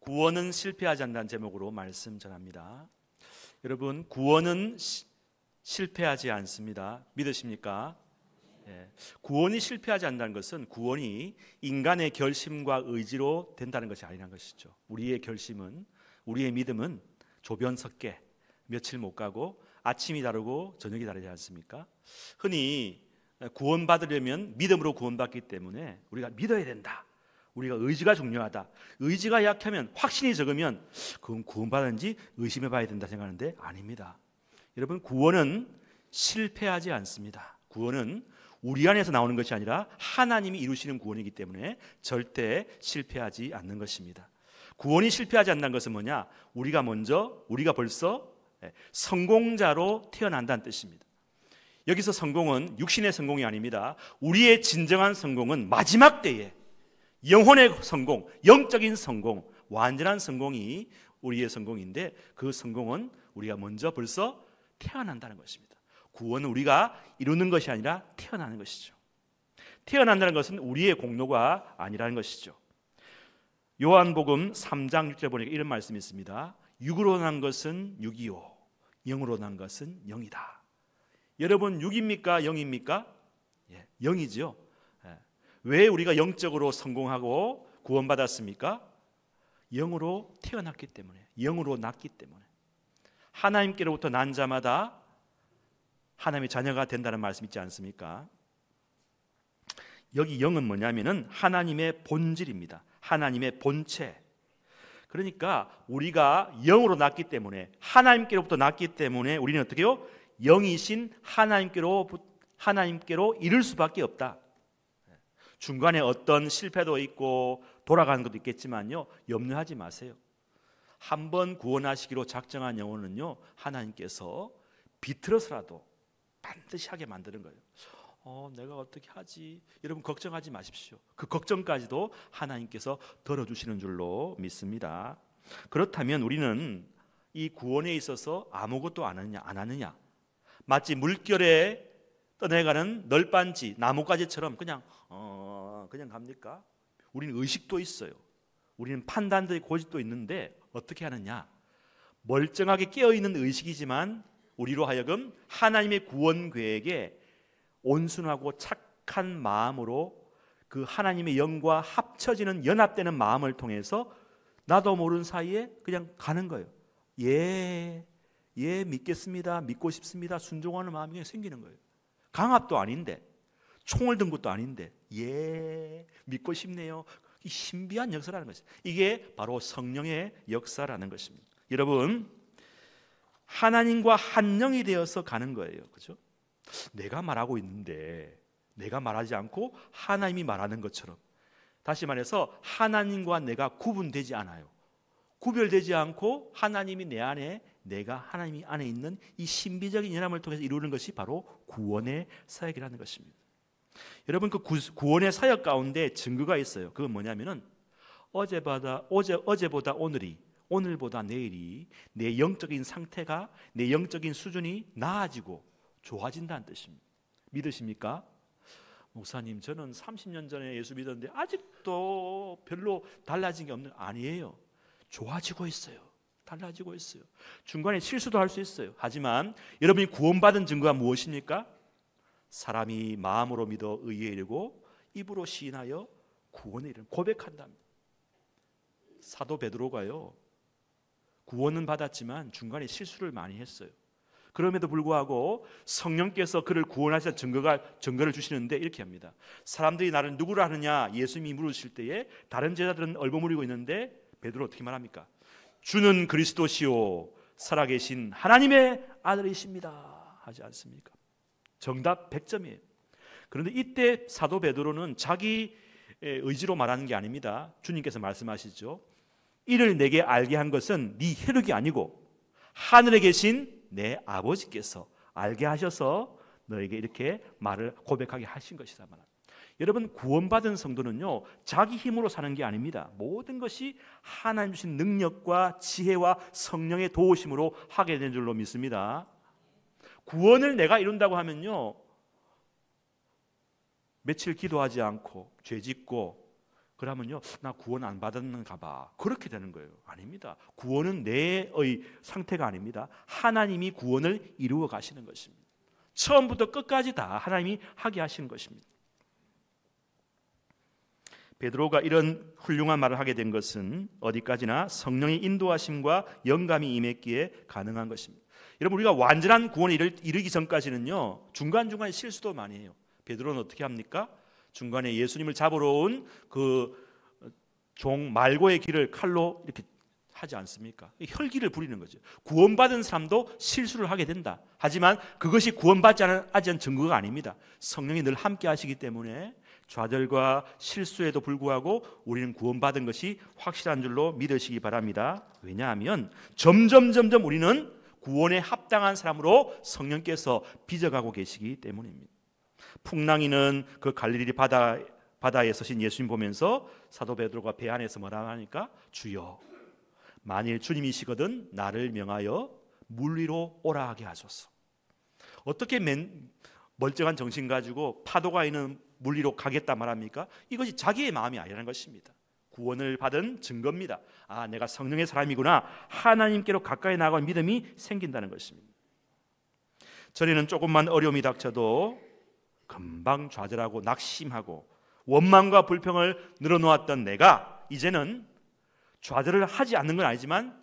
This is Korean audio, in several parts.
구원은 실패하지 않는다는 제목으로 말씀 전합니다. 여러분, 구원은 실패하지 않습니다. 믿으십니까? 예. 구원이 실패하지 않는다는 것은 구원이 인간의 결심과 의지로 된다는 것이 아니라는 것이죠. 우리의 결심은, 우리의 믿음은 조변석계, 며칠 못 가고 아침이 다르고 저녁이 다르지 않습니까? 흔히 구원받으려면 믿음으로 구원받기 때문에 우리가 믿어야 된다, 우리가 의지가 중요하다, 의지가 약하면, 확신이 적으면 그건 구원받았는지 의심해 봐야 된다 생각하는데 아닙니다. 여러분, 구원은 실패하지 않습니다. 구원은 우리 안에서 나오는 것이 아니라 하나님이 이루시는 구원이기 때문에 절대 실패하지 않는 것입니다. 구원이 실패하지 않는다는 것은 뭐냐? 우리가 벌써 성공자로 태어난다는 뜻입니다. 여기서 성공은 육신의 성공이 아닙니다. 우리의 진정한 성공은 마지막 때에 영혼의 성공, 영적인 성공, 완전한 성공이 우리의 성공인데, 그 성공은 우리가 먼저 벌써 태어난다는 것입니다. 구원은 우리가 이루는 것이 아니라 태어나는 것이죠. 태어난다는 것은 우리의 공로가 아니라는 것이죠. 요한복음 3장 6절 보니까 이런 말씀이 있습니다. 육으로 난 것은 육이요, 영으로 난 것은 영이다. 여러분, 육입니까? 영입니까? 예, 영이죠. 예. 왜 우리가 영적으로 성공하고 구원받았습니까? 영으로 태어났기 때문에, 영으로 났기 때문에. 하나님께로부터 난 자마다 하나님의 자녀가 된다는 말씀 있지 않습니까? 여기 영은 뭐냐면은 하나님의 본질입니다. 하나님의 본체. 그러니까 우리가 영으로 났기 때문에, 하나님께로부터 났기 때문에 우리는 어떻게 해요? 영이신 하나님께로 이를 수밖에 없다. 중간에 어떤 실패도 있고 돌아가는 것도 있겠지만요, 염려하지 마세요. 한번 구원하시기로 작정한 영혼은요, 하나님께서 비틀어서라도 반드시 하게 만드는 거예요. 내가 어떻게 하지? 여러분, 걱정하지 마십시오. 그 걱정까지도 하나님께서 덜어주시는 줄로 믿습니다. 그렇다면 우리는 이 구원에 있어서 아무것도 안 하느냐? 마치 물결에 떠내가는 널빤지, 나뭇가지처럼 그냥 갑니까? 우리는 의식도 있어요. 우리는 판단도 있고 고집도 있는데 어떻게 하느냐? 멀쩡하게 깨어있는 의식이지만 우리로 하여금 하나님의 구원 계획에 온순하고 착한 마음으로 그 하나님의 영과 합쳐지는, 연합되는 마음을 통해서 나도 모르는 사이에 그냥 가는 거예요. 예, 믿겠습니다, 믿고 싶습니다, 순종하는 마음이 그냥 생기는 거예요. 강압도 아닌데, 총을 든 것도 아닌데, 예, 믿고 싶네요. 이 신비한 역사라는 것이죠. 이게 바로 성령의 역사라는 것입니다. 여러분, 하나님과 한 영이 되어서 가는 거예요. 그렇죠? 내가 말하고 있는데 내가 말하지 않고 하나님이 말하는 것처럼, 다시 말해서 하나님과 내가 구분되지 않아요. 구별되지 않고 하나님이 내 안에, 내가 하나님이 안에 있는 이 신비적인 연합을 통해서 이루는 것이 바로 구원의 사역이라는 것입니다. 여러분, 그 구원의 사역 가운데 증거가 있어요. 그건 뭐냐면은 어제보다 오늘이, 오늘보다 내일이 내 영적인 상태가, 내 영적인 수준이 나아지고 좋아진다는 뜻입니다. 믿으십니까? 목사님, 저는 30년 전에 예수 믿었는데 아직도 별로 달라진 게 없는. 아니에요. 좋아지고 있어요. 달라지고 있어요. 중간에 실수도 할 수 있어요. 하지만 여러분이 구원받은 증거가 무엇입니까? 사람이 마음으로 믿어 의에 이르고 입으로 시인하여 구원에 이르는, 고백한답니다. 사도 베드로가요, 구원은 받았지만 중간에 실수를 많이 했어요. 그럼에도 불구하고 성령께서 그를 구원하시는 증거를 주시는데 이렇게 합니다. 사람들이 나를 누구라 하느냐 예수님이 물으실 때에 다른 제자들은 얼버무리고 있는데 베드로 어떻게 말합니까? 주는 그리스도시요 살아계신 하나님의 아들이십니다 하지 않습니까? 정답 100점이에요. 그런데 이때 사도 베드로는 자기 의지로 말하는 게 아닙니다. 주님께서 말씀하시죠. 이를 내게 알게 한 것은 네 혈육이 아니고 하늘에 계신 내 아버지께서 알게 하셔서 너에게 이렇게 말을 고백하게 하신 것이다 말합니다. 여러분, 구원받은 성도는요, 자기 힘으로 사는 게 아닙니다. 모든 것이 하나님 주신 능력과 지혜와 성령의 도우심으로 하게 된 줄로 믿습니다. 구원을 내가 이룬다고 하면요, 며칠 기도하지 않고 죄짓고 그러면요, 나 구원 안 받았는가 봐, 그렇게 되는 거예요. 아닙니다. 구원은 내의 상태가 아닙니다. 하나님이 구원을 이루어 가시는 것입니다. 처음부터 끝까지 다 하나님이 하게 하시는 것입니다. 베드로가 이런 훌륭한 말을 하게 된 것은 어디까지나 성령의 인도하심과 영감이 임했기에 가능한 것입니다. 여러분, 우리가 완전한 구원에 이르기 전까지는요, 중간중간에 실수도 많이 해요. 베드로는 어떻게 합니까? 중간에 예수님을 잡으러 온 그 종 말고의 길을 칼로 이렇게 하지 않습니까? 혈기를 부리는 거죠. 구원받은 사람도 실수를 하게 된다. 하지만 그것이 구원받지 않은 증거가 아닙니다. 성령이 늘 함께 하시기 때문에 좌절과 실수에도 불구하고 우리는 구원받은 것이 확실한 줄로 믿으시기 바랍니다. 왜냐하면 점점 우리는 구원에 합당한 사람으로 성령께서 빚어가고 계시기 때문입니다. 풍랑이는 그 갈릴리 바다에 서신 예수님 보면서 사도 베드로가 배 안에서 뭐라 하니까, 주여, 만일 주님이시거든 나를 명하여 물 위로 오라 하게 하소서. 어떻게 멀쩡한 정신 가지고 파도가 있는 물 위로 가겠다 말합니까? 이것이 자기의 마음이 아니라는 것입니다. 구원을 받은 증거입니다. 아, 내가 성령의 사람이구나, 하나님께로 가까이 나아갈 믿음이 생긴다는 것입니다. 전에는 조금만 어려움이 닥쳐도 금방 좌절하고 낙심하고 원망과 불평을 늘어놓았던 내가 이제는 좌절을 하지 않는 건 아니지만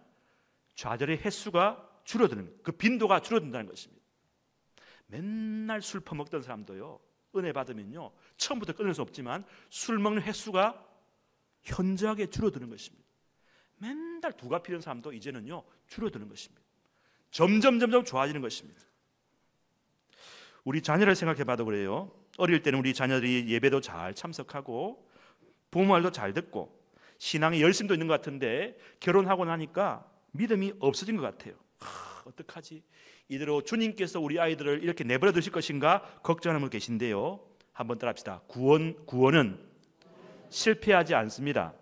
좌절의 횟수가 줄어드는, 그 빈도가 줄어든다는 것입니다. 맨날 술 퍼먹던 사람도요, 은혜 받으면요, 처음부터 끊을 수 없지만 술 먹는 횟수가 현저하게 줄어드는 것입니다. 맨날 두가 피는 사람도 이제는요, 줄어드는 것입니다. 점점 좋아지는 것입니다. 우리 자녀를 생각해 봐도 그래요. 어릴 때는 우리 자녀들이 예배도 잘 참석하고 부모 말도 잘 듣고 신앙에 열심도 있는 것 같은데 결혼하고 나니까 믿음이 없어진 것 같아요. 어떡하지? 이대로 주님께서 우리 아이들을 이렇게 내버려 두실 것인가 걱정하는 분 계신데요. 한번 따라합시다. 구원은 실패하지 않습니다.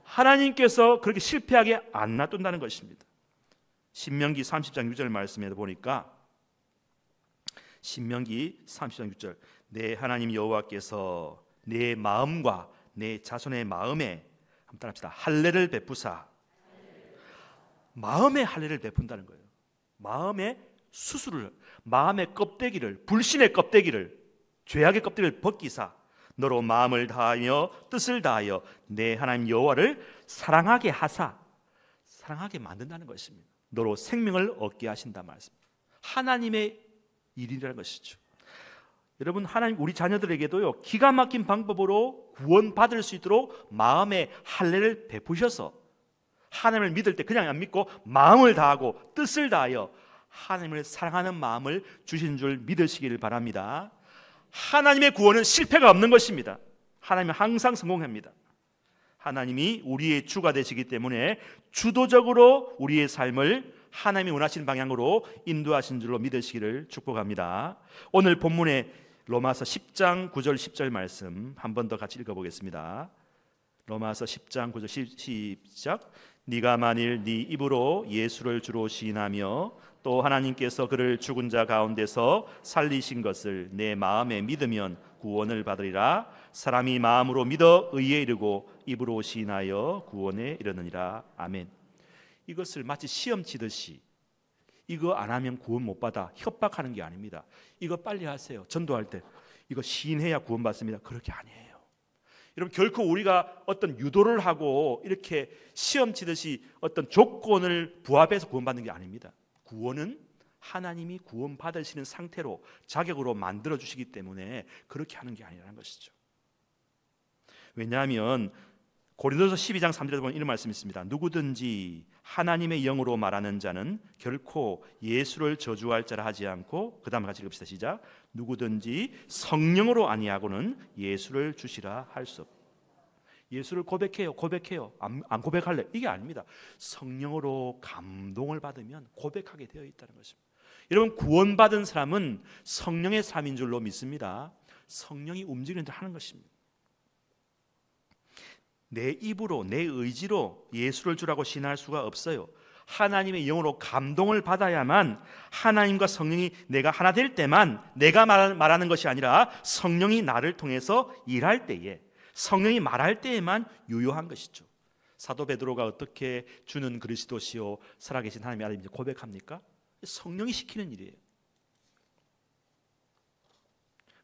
하나님께서 그렇게 실패하게 안 놔둔다는 것입니다. 신명기 30장 6절 말씀에 보니까, 신명기 30장 6절, 내 하나님 여호와께서 내 마음과 내 자손의 마음에, 한번 따라합시다, 할례를 베푸사. 마음의 할례를 베푼다는 거예요. 마음의 수술을, 마음의 껍데기를, 불신의 껍데기를, 죄악의 껍데기를 벗기사 너로 마음을 다하며 뜻을 다하여 내 하나님 여호와를 사랑하게 하사, 사랑하게 만든다는 것입니다. 너로 생명을 얻게 하신다 말씀. 하나님의 일이라는 것이죠. 여러분, 하나님 우리 자녀들에게도요, 기가 막힌 방법으로 구원받을 수 있도록 마음의 할례를 베푸셔서 하나님을 믿을 때 그냥 안 믿고 마음을 다하고 뜻을 다하여 하나님을 사랑하는 마음을 주신 줄 믿으시기를 바랍니다. 하나님의 구원은 실패가 없는 것입니다. 하나님은 항상 성공합니다. 하나님이 우리의 주가 되시기 때문에 주도적으로 우리의 삶을 하나님이 원하시는 방향으로 인도하신 줄로 믿으시기를 축복합니다. 오늘 본문의 로마서 10장 9절 10절 말씀 한 번 더 같이 읽어보겠습니다. 로마서 10장 9절 시작. 네가 만일 네 입으로 예수를 주로 시인하며 또 하나님께서 그를 죽은 자 가운데서 살리신 것을 내 마음에 믿으면 구원을 받으리라. 사람이 마음으로 믿어 의에 이르고 입으로 시인하여 구원에 이르느니라. 아멘. 이것을 마치 시험 치듯이 이거 안 하면 구원 못 받아 협박하는 게 아닙니다. 이거 빨리 하세요. 전도할 때 이거 시인해야 구원 받습니다. 그렇게 아니에요. 여러분, 결코 우리가 어떤 유도를 하고 이렇게 시험 치듯이 어떤 조건을 부합해서 구원받는 게 아닙니다. 구원은 하나님이 구원 받으시는 상태로 자격으로 만들어 주시기 때문에 그렇게 하는 게 아니라는 것이죠. 왜냐하면 고린도서 12장 3절에 보면 이런 말씀이 있습니다. 누구든지 하나님의 영으로 말하는 자는 결코 예수를 저주할 자라 하지 않고, 그 다음 같이 읽읍시다. 시작. 누구든지 성령으로 아니하고는 예수를 주시라 할 수 없다. 예수를 고백해요. 안 고백할래? 이게 아닙니다. 성령으로 감동을 받으면 고백하게 되어 있다는 것입니다. 여러분, 구원받은 사람은 성령의 삶인 줄로 믿습니다. 성령이 움직이는 데 하는 것입니다. 내 입으로, 내 의지로 예수를 주라고 시인할 수가 없어요. 하나님의 영으로 감동을 받아야만, 하나님과 성령이 내가 하나 될 때만, 내가 말하는 것이 아니라 성령이 나를 통해서 일할 때에, 성령이 말할 때에만 유효한 것이죠. 사도 베드로가 어떻게 주는 그리스도시요 살아계신 하나님의 아들인지 고백합니까? 성령이 시키는 일이에요.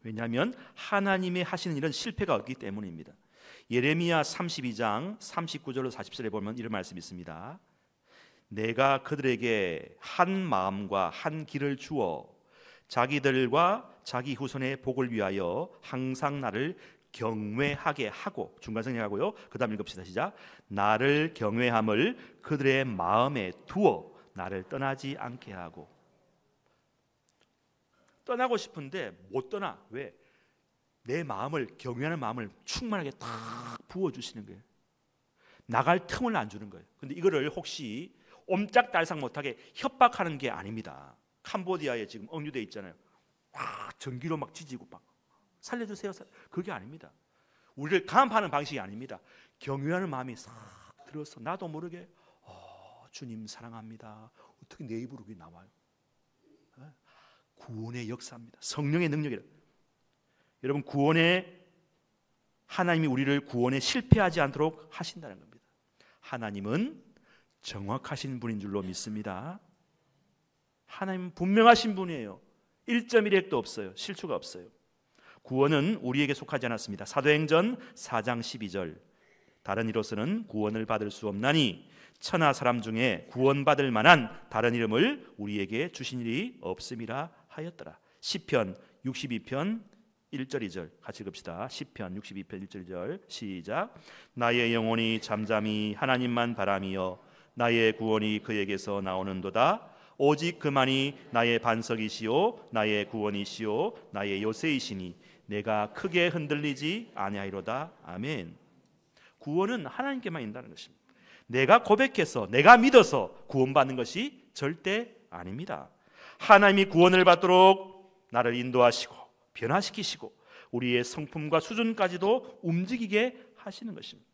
왜냐하면 하나님의 하시는 일은 실패가 없기 때문입니다. 예레미야 32장 39절로 40절에 보면 이런 말씀이 있습니다. 내가 그들에게 한 마음과 한 길을 주어 자기들과 자기 후손의 복을 위하여 항상 나를 경외하게 하고, 중간성리하고요. 그 다음 읽읍시다. 시작. 나를 경외함을 그들의 마음에 두어 나를 떠나지 않게 하고. 떠나고 싶은데 못 떠나. 왜? 내 마음을, 경외하는 마음을 충만하게 딱 부어주시는 거예요. 나갈 틈을 안 주는 거예요. 근데 이거를 혹시 옴짝달싹 못하게 협박하는 게 아닙니다. 캄보디아에 지금 억류돼 있잖아요. 와, 전기로 막 지지고 막 살려주세요. 그게 아닙니다. 우리를 강압하는 방식이 아닙니다. 경외하는 마음이 싹 들어서 나도 모르게 주님 사랑합니다. 어떻게 내 입으로 그게 나와요? 구원의 역사입니다. 성령의 능력이라. 여러분, 구원의 하나님이 우리를 구원에 실패하지 않도록 하신다는 겁니다. 하나님은 정확하신 분인 줄로 믿습니다. 하나님은 분명하신 분이에요. 1.1핵도 없어요. 실수가 없어요. 구원은 우리에게 속하지 않았습니다. 사도행전 4장 12절 다른 이로서는 구원을 받을 수 없나니 천하 사람 중에 구원받을 만한 다른 이름을 우리에게 주신 일이 없음이라 하였더라. 시편 62편 1절 2절 같이 읽읍시다. 시편 62편 1절 2절 시작. 나의 영혼이 잠잠히 하나님만 바라며 나의 구원이 그에게서 나오는도다. 오직 그만이 나의 반석이시요 나의 구원이시요 나의 요새이시니 내가 크게 흔들리지 아니하리로다. 아멘. 구원은 하나님께만 있다는 것입니다. 내가 고백해서 내가 믿어서 구원받는 것이 절대 아닙니다. 하나님이 구원을 받도록 나를 인도하시고 변화시키시고 우리의 성품과 수준까지도 움직이게 하시는 것입니다.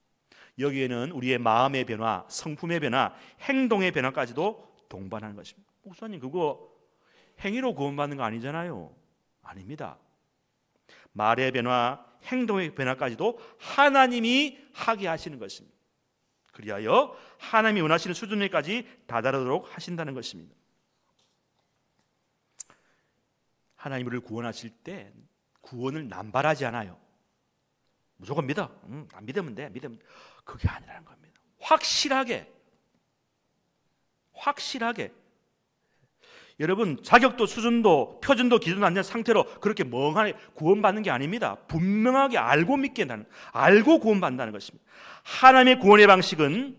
여기에는 우리의 마음의 변화, 성품의 변화, 행동의 변화까지도 동반하는 것입니다. 목사님, 그거 행위로 구원받는 거 아니잖아요. 아닙니다. 말의 변화, 행동의 변화까지도 하나님이 하게 하시는 것입니다. 그리하여 하나님이 원하시는 수준에까지 다다르도록 하신다는 것입니다. 하나님 우리를 구원하실 때 구원을 남발하지 않아요. 무조건 믿어. 안 믿으면 돼. 믿으면 돼. 그게 아니라는 겁니다. 확실하게. 여러분, 자격도 수준도 표준도 기준도 안 된 상태로 그렇게 멍하게 구원받는 게 아닙니다. 분명하게 알고 믿게 한다는, 알고 구원받는다는 것입니다. 하나님의 구원의 방식은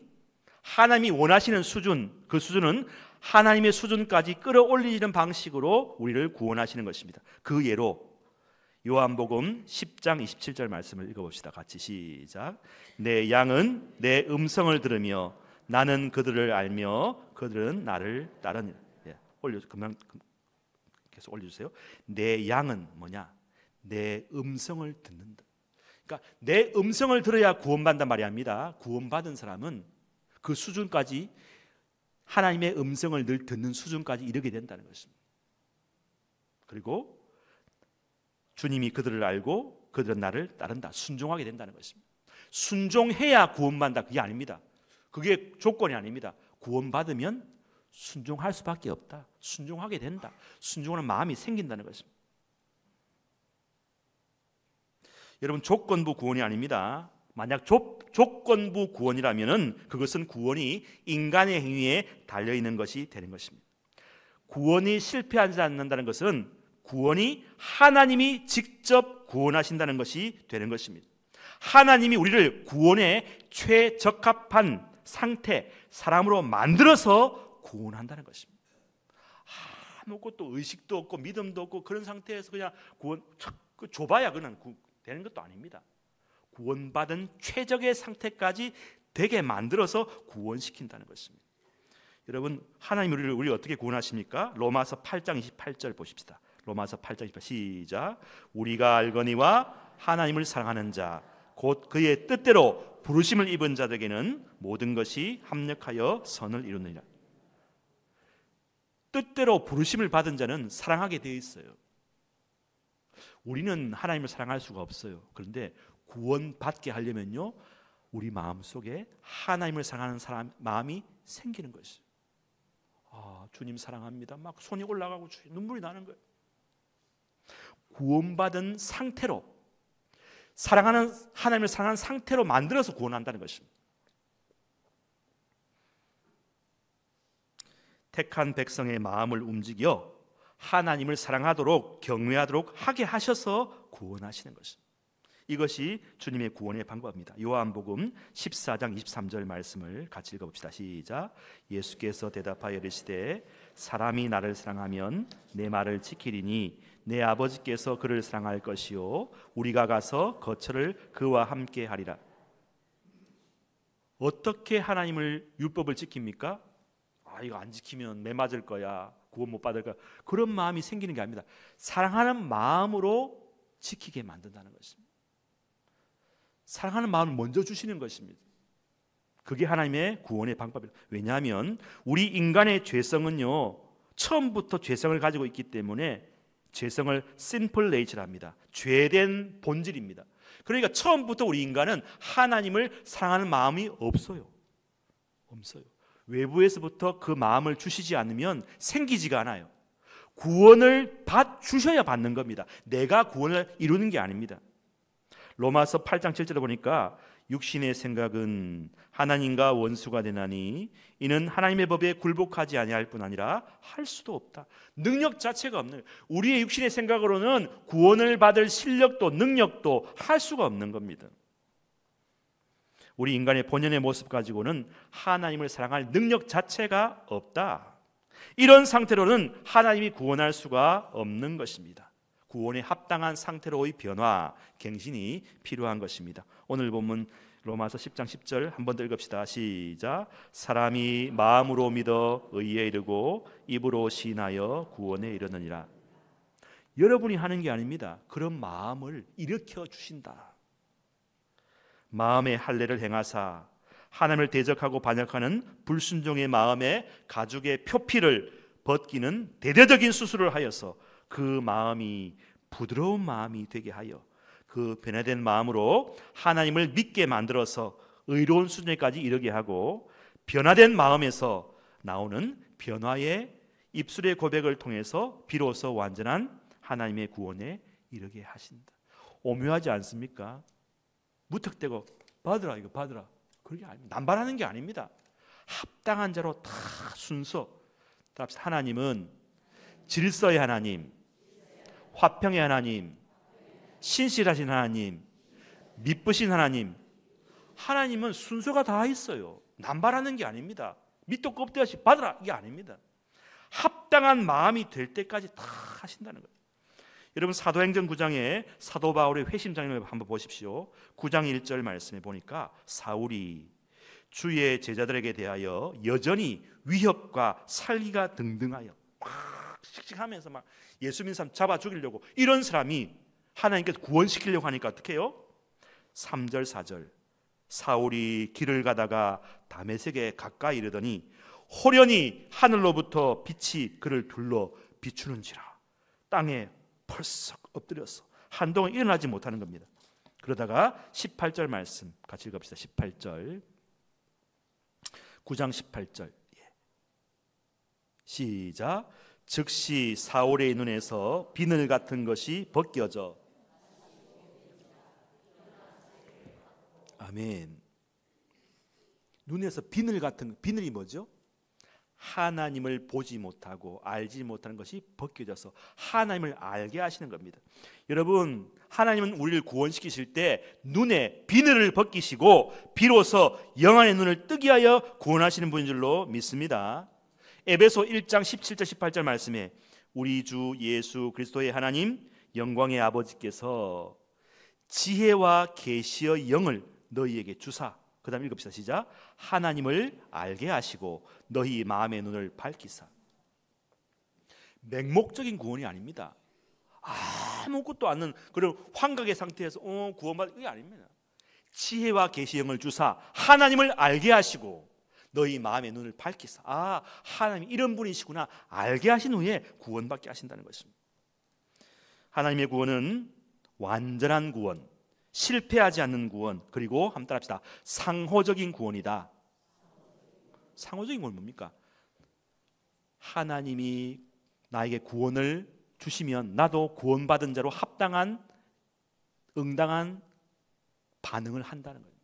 하나님이 원하시는 수준, 그 수준은 하나님의 수준까지 끌어올리는 방식으로 우리를 구원하시는 것입니다. 그 예로 요한복음 10장 27절 말씀을 읽어봅시다. 같이 시작. 내 양은 내 음성을 들으며 나는 그들을 알며 그들은 나를 따르니라. 계속 올려주세요. 내 양은 뭐냐? 내 음성을 듣는다. 그러니까 내 음성을 들어야 구원받는단 말이 아닙니다. 구원받은 사람은 그 수준까지, 하나님의 음성을 늘 듣는 수준까지 이르게 된다는 것입니다. 그리고 주님이 그들을 알고 그들은 나를 따른다. 순종하게 된다는 것입니다. 순종해야 구원받는다. 그게 아닙니다. 그게 조건이 아닙니다. 구원받으면 순종할 수밖에 없다. 순종하게 된다. 순종하는 마음이 생긴다는 것입니다. 여러분, 조건부 구원이 아닙니다. 만약 조건부 구원이라면은 그것은 구원이 인간의 행위에 달려 있는 것이 되는 것입니다. 구원이 실패하지 않는다는 것은 구원이 하나님이 직접 구원하신다는 것이 되는 것입니다. 하나님이 우리를 구원에 최적합한 상태, 사람으로 만들어서 구원한다는 것입니다. 아무것도 의식도 없고 믿음도 없고 그런 상태에서 그냥 구원 줘봐야 그냥 되는 것도 아닙니다. 구원받은 최적의 상태까지 되게 만들어서 구원시킨다는 것입니다. 여러분, 하나님 우리를 어떻게 구원하십니까? 로마서 8장 28절 보십시다. 로마서 8장 28절 시작. 우리가 알거니와 하나님을 사랑하는 자 곧 그의 뜻대로 부르심을 입은 자들에게는 모든 것이 합력하여 선을 이루느니라. 뜻대로 부르심을 받은 자는 사랑하게 되어 있어요. 우리는 하나님을 사랑할 수가 없어요. 그런데 구원받게 하려면요, 우리 마음속에 하나님을 사랑하는 사람 마음이 생기는 것이에요. 주님 사랑합니다. 막 손이 올라가고 눈물이 나는 거예요. 구원받은 상태로, 사랑하는 하나님을 사랑하는 상태로 만들어서 구원한다는 것입니다. 택한 백성의 마음을 움직여 하나님을 사랑하도록 경외하도록 하게 하셔서 구원하시는 것입니다. 이것이 주님의 구원의 방법입니다. 요한복음 14장 23절 말씀을 같이 읽어봅시다. 시작. 예수께서 대답하여 이르시되 사람이 나를 사랑하면 내 말을 지키리니 내 아버지께서 그를 사랑할 것이요 우리가 가서 거처를 그와 함께 하리라. 어떻게 하나님을 율법을 지킵니까? 이거 안 지키면 매 맞을 거야, 구원 못 받을 거야, 그런 마음이 생기는 게 아닙니다. 사랑하는 마음으로 지키게 만든다는 것입니다. 사랑하는 마음을 먼저 주시는 것입니다. 그게 하나님의 구원의 방법입니다. 왜냐하면 우리 인간의 죄성은요, 처음부터 죄성을 가지고 있기 때문에 죄성을 심플 네이처라 합니다. 죄된 본질입니다. 그러니까 처음부터 우리 인간은 하나님을 사랑하는 마음이 없어요. 외부에서부터 그 마음을 주시지 않으면 생기지가 않아요. 구원을 주셔야 받는 겁니다. 내가 구원을 이루는 게 아닙니다. 로마서 8장 7절에 보니까 육신의 생각은 하나님과 원수가 되나니 이는 하나님의 법에 굴복하지 아니할 뿐 아니라 할 수도 없다. 능력 자체가 없는, 우리의 육신의 생각으로는 구원을 받을 실력도 능력도 할 수가 없는 겁니다. 우리 인간의 본연의 모습 가지고는 하나님을 사랑할 능력 자체가 없다. 이런 상태로는 하나님이 구원할 수가 없는 것입니다. 구원에 합당한 상태로의 변화, 갱신이 필요한 것입니다. 오늘 본문 로마서 10장 10절 한 번 더 읽읍시다. 시작. 사람이 마음으로 믿어 의에 이르고 입으로 시인하여 구원에 이르느니라. 여러분이 하는 게 아닙니다. 그런 마음을 일으켜 주신다. 마음의 할례를 행하사 하나님을 대적하고 반역하는 불순종의 마음에 가죽의 표피를 벗기는 대대적인 수술을 하여서 그 마음이 부드러운 마음이 되게 하여 그 변화된 마음으로 하나님을 믿게 만들어서 의로운 수준에까지 이르게 하고, 변화된 마음에서 나오는 변화의 입술의 고백을 통해서 비로소 완전한 하나님의 구원에 이르게 하신다. 오묘하지 않습니까? 무턱대고 받으라, 이거 받으라, 그게 아닙니다. 남발하는 게 아닙니다. 합당한 자로 다 순서. 하나님은 질서의 하나님, 화평의 하나님, 신실하신 하나님, 미쁘신 하나님. 하나님은 순서가 다 있어요. 남발하는 게 아닙니다. 밑도 끝도 없이 받으라, 이게 아닙니다. 합당한 마음이 될 때까지 다 하신다는 거예요. 여러분, 사도행전 9장에 사도 바울의 회심 장면을 한번 보십시오. 9장 1절 말씀에 보니까 사울이 주의 제자들에게 대하여 여전히 위협과 살기가 등등하여 막 씩씩하면서 막 예수 믿는 사람 잡아 죽이려고, 이런 사람이 하나님께서 구원시키려고 하니까 어떻게 해요? 3절 4절 사울이 길을 가다가 다메섹에 가까이 이르더니 호련히 하늘로부터 빛이 그를 둘러 비추는지라 땅에 펄썩 엎드렸어. 한동안 일어나지 못하는 겁니다. 그러다가 18절 말씀 같이 읽읍시다. 18절 9장 18절 시작. 즉시 사울의 눈에서 비늘 같은 것이 벗겨져. 아멘. 눈에서 비늘 같은, 비늘이 뭐죠? 하나님을 보지 못하고 알지 못하는 것이 벗겨져서 하나님을 알게 하시는 겁니다. 여러분, 하나님은 우리를 구원시키실 때 눈에 비늘을 벗기시고 비로소 영안의 눈을 뜨게 하여 구원하시는 분인 줄로 믿습니다. 에베소 1장 17절 18절 말씀에 우리 주 예수 그리스도의 하나님 영광의 아버지께서 지혜와 계시의 영을 너희에게 주사, 그 다음 읽읍시다. 시작. 하나님을 알게 하시고 너희 마음의 눈을 밝히사. 맹목적인 구원이 아닙니다. 아무것도 않는 그런 환각의 상태에서 구원받을, 그게 아닙니다. 지혜와 계시의 영을 주사 하나님을 알게 하시고 너희 마음의 눈을 밝히사. 하나님이 이런 분이시구나 알게 하신 후에 구원받게 하신다는 것입니다. 하나님의 구원은 완전한 구원, 실패하지 않는 구원, 그리고 한번 따라합시다. 상호적인 구원이다. 상호적인 구원은 뭡니까? 하나님이 나에게 구원을 주시면 나도 구원받은 자로 합당한 응당한 반응을 한다는 거예요.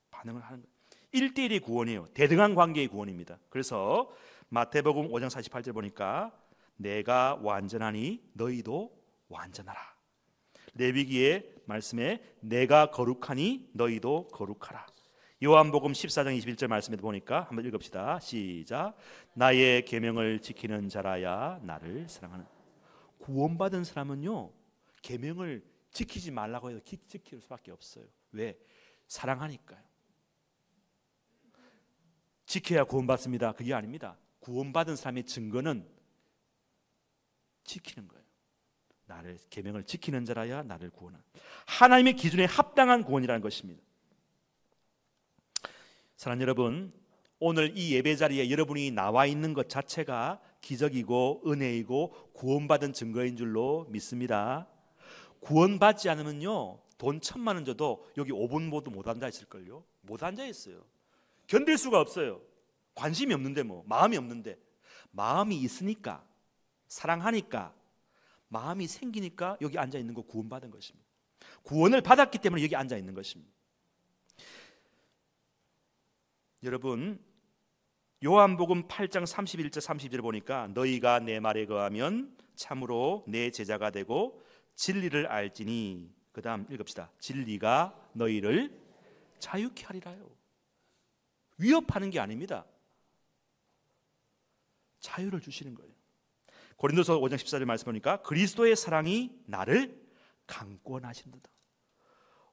반응을 하는 거예요. 1대1의 구원이에요. 대등한 관계의 구원입니다. 그래서 마태복음 5장 48절 보니까 내가 완전하니 너희도 완전하라. 레위기의 말씀에 내가 거룩하니 너희도 거룩하라. 요한복음 14장 21절 말씀에 보니까 한번 읽읍시다. 시작. 나의 계명을 지키는 자라야 나를 사랑하는. 구원받은 사람은요, 계명을 지키지 말라고 해도 지킬 수밖에 없어요. 왜? 사랑하니까요. 지켜야 구원받습니다. 그게 아닙니다. 구원받은 사람의 증거는 지키는 거예요. 나를 계명을 지키는 자라야 나를 구원하는. 하나님의 기준에 합당한 구원이라는 것입니다. 사랑하는 여러분, 오늘 이 예배 자리에 여러분이 나와 있는 것 자체가 기적이고 은혜이고 구원받은 증거인 줄로 믿습니다. 구원받지 않으면요, 돈 1,000만 원 줘도 여기 5분 모두 못 앉아 있을걸요. 못 앉아 있어요. 견딜 수가 없어요. 관심이 없는데, 마음이 없는데. 마음이 있으니까, 사랑하니까, 마음이 생기니까 여기 앉아 있는 거 구원받은 것입니다. 구원을 받았기 때문에 여기 앉아 있는 것입니다. 여러분, 요한복음 8장 31절 32절 보니까 너희가 내 말에 거하면 참으로 내 제자가 되고 진리를 알지니, 그 다음 읽읍시다. 진리가 너희를 자유케 하리라요. 위협하는 게 아닙니다. 자유를 주시는 거예요. 고린도서 5장 14절 말씀 보니까 그리스도의 사랑이 나를 강권하신다.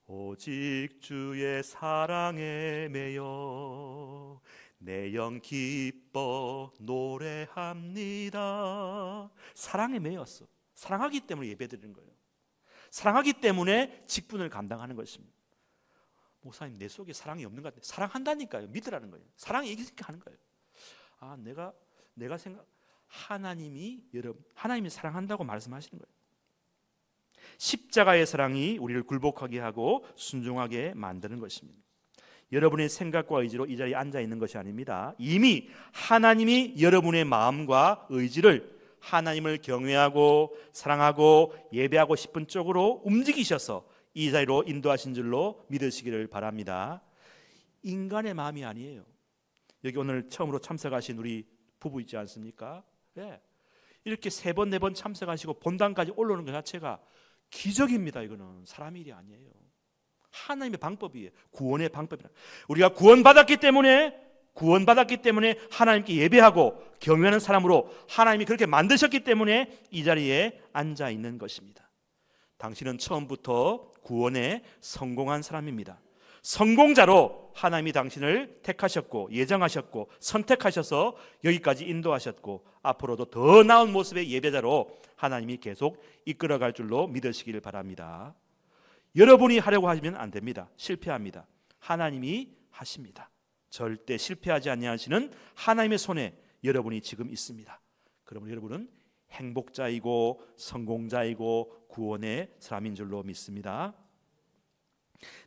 오직 주의 사랑에 매여 내 영 기뻐 노래합니다. 사랑에 매였어. 사랑하기 때문에 예배드리는 거예요. 사랑하기 때문에 직분을 감당하는 것입니다. 목사님, 내 속에 사랑이 없는 것 같아요. 사랑한다니까요. 믿으라는 거예요. 사랑이 이기니까 하는 거예요. 아, 내가 생각, 하나님이 사랑한다고 말씀하시는 거예요. 십자가의 사랑이 우리를 굴복하게 하고 순종하게 만드는 것입니다. 여러분의 생각과 의지로 이 자리에 앉아 있는 것이 아닙니다. 이미 하나님이 여러분의 마음과 의지를 하나님을 경외하고 사랑하고 예배하고 싶은 쪽으로 움직이셔서 이 자리로 인도하신 줄로 믿으시기를 바랍니다. 인간의 마음이 아니에요. 여기 오늘 처음으로 참석하신 우리 부부 있지 않습니까? 네. 이렇게 3번 4번 참석하시고 본당까지 올라오는 것 자체가 기적입니다. 이거는 사람의 일이 아니에요. 하나님의 방법이에요. 구원의 방법이라. 우리가 구원받았기 때문에 하나님께 예배하고 경외하는 사람으로 하나님이 그렇게 만드셨기 때문에 이 자리에 앉아 있는 것입니다. 당신은 처음부터 구원에 성공한 사람입니다. 성공자로 하나님이 당신을 택하셨고 예정하셨고 선택하셔서 여기까지 인도하셨고 앞으로도 더 나은 모습의 예배자로 하나님이 계속 이끌어갈 줄로 믿으시기를 바랍니다. 여러분이 하려고 하시면 안 됩니다. 실패합니다. 하나님이 하십니다. 절대 실패하지 아니하시는 하나님의 손에 여러분이 지금 있습니다. 그러면 여러분은 행복자이고 성공자이고 구원의 사람인 줄로 믿습니다.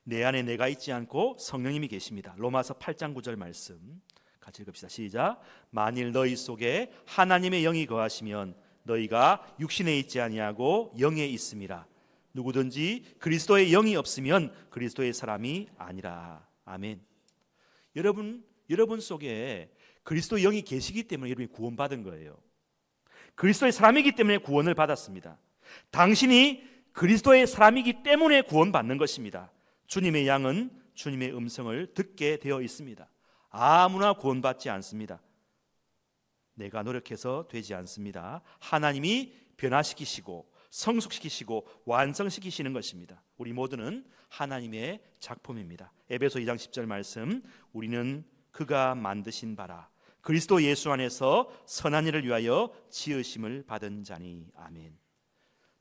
내 안에 내가 있지 않고 성령님이 계십니다. 로마서 8장 9절 말씀 같이 읽읍시다. 시작. 만일 너희 속에 하나님의 영이 거하시면 너희가 육신에 있지 아니하고 영에 있음이라. 누구든지 그리스도의 영이 없으면 그리스도의 사람이 아니라. 아멘. 여러분 속에 그리스도의 영이 계시기 때문에 여러분이 구원받은 거예요. 그리스도의 사람이기 때문에 구원을 받았습니다. 당신이 그리스도의 사람이기 때문에 구원받는 것입니다. 주님의 양은 주님의 음성을 듣게 되어 있습니다. 아무나 구원받지 않습니다. 내가 노력해서 되지 않습니다. 하나님이 변화시키시고 성숙시키시고 완성시키시는 것입니다. 우리 모두는 하나님의 작품입니다. 에베소 2장 10절 말씀, 우리는 그가 만드신 바라 그리스도 예수 안에서 선한 일을 위하여 지으심을 받은 자니. 아멘.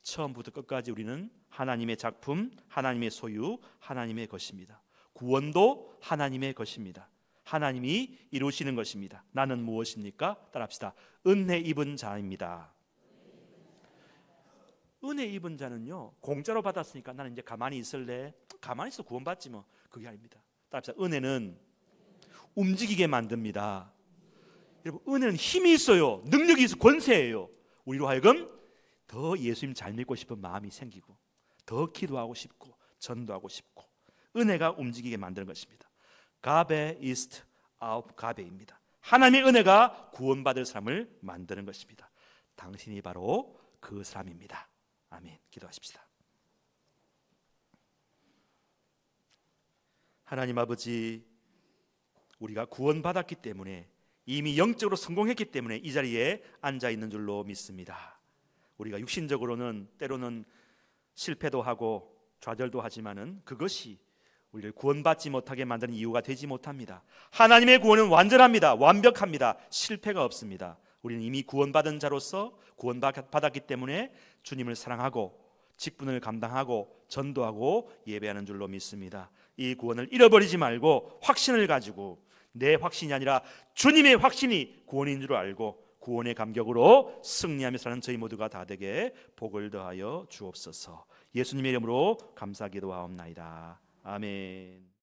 처음부터 끝까지 우리는 하나님의 작품, 하나님의 소유, 하나님의 것입니다. 구원도 하나님의 것입니다. 하나님이 이루시는 것입니다. 나는 무엇입니까? 따라합시다. 은혜 입은 자입니다. 은혜 입은 자는요, 공짜로 받았으니까 나는 이제 가만히 있을래? 가만히 있어 구원받지 뭐. 그게 아닙니다. 따라서 은혜는 움직이게 만듭니다. 여러분, 은혜는 힘이 있어요. 능력이 있어. 권세예요. 우리로 하여금 더 예수님 잘 믿고 싶은 마음이 생기고, 더 기도하고 싶고, 전도하고 싶고, 은혜가 움직이게 만드는 것입니다. 가베 이스트 아웃 가베입니다. 하나님의 은혜가 구원받을 사람을 만드는 것입니다. 당신이 바로 그 사람입니다. 아멘. 기도하십시다. 하나님 아버지, 우리가 구원받았기 때문에, 이미 영적으로 성공했기 때문에 이 자리에 앉아 있는 줄로 믿습니다. 우리가 육신적으로는 때로는 실패도 하고 좌절도 하지만은 그것이 우리를 구원받지 못하게 만드는 이유가 되지 못합니다. 하나님의 구원은 완전합니다. 완벽합니다. 실패가 없습니다. 우리는 이미 구원받은 자로서 구원받았기 때문에 주님을 사랑하고 직분을 감당하고 전도하고 예배하는 줄로 믿습니다. 이 구원을 잃어버리지 말고 확신을 가지고, 내 확신이 아니라 주님의 확신이 구원인 줄 알고 구원의 감격으로 승리하며 사는 저희 모두가 다 되게 복을 더하여 주옵소서. 예수님의 이름으로 감사 기도하옵나이다. 아멘.